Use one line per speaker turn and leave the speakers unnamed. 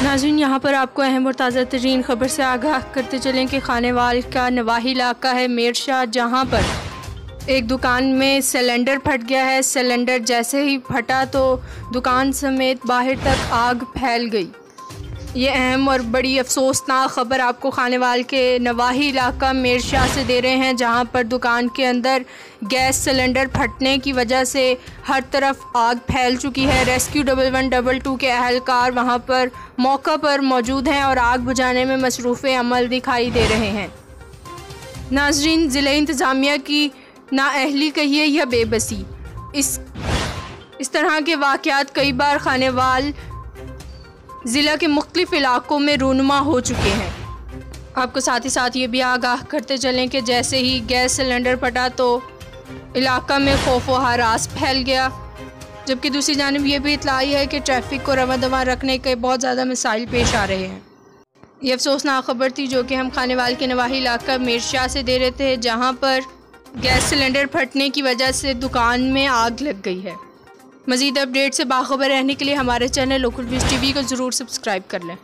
नाज़रीन, यहाँ पर आपको अहम और ताज़ा तरीन ख़बर से आगाह करते चलें कि खानेवाल का नवाही इलाका है मेरशाह, जहाँ पर एक दुकान में सिलेंडर फट गया है। सिलेंडर जैसे ही फटा तो दुकान समेत बाहर तक आग फैल गई। ये अहम और बड़ी अफसोसनाक ख़बर आपको खानेवाल के नवाही इलाका मेरशाह से दे रहे हैं, जहां पर दुकान के अंदर गैस सिलेंडर फटने की वजह से हर तरफ आग फैल चुकी है। रेस्क्यू 1112 के अहलकार वहां पर मौका पर मौजूद हैं और आग बुझाने में मसरूफ़ अमल दिखाई दे रहे हैं। नाज़रीन, ज़िला इंतज़ामिया की नाअहली कहिए या बेबसी, इस तरह के वाक़यात कई बार खानेवाल ज़िला के मुख्तलिफ़ इलाक़ों में रूनुमा हो चुके हैं। आपको साथ ही साथ ये भी आगाह करते चलें कि जैसे ही गैस सिलेंडर फटा तो इलाका में खौफ व हरास फैल गया, जबकि दूसरी जानिब ये भी इत्तला आई है कि ट्रैफिक को रवां दवां रखने के बहुत ज़्यादा मसाइल पेश आ रहे हैं। ये अफसोसनाक ख़बर थी जो कि हम खानेवाल के नवाही इलाका मेरशाह से दे रहे थे, जहाँ पर गैस सिलेंडर फटने की वजह से दुकान में आग लग गई है। मज़ीद अपडेट से बाखबर रहने के लिए हमारे चैनल लोकल न्यूज़ टीवी को ज़रूर सब्सक्राइब कर लें।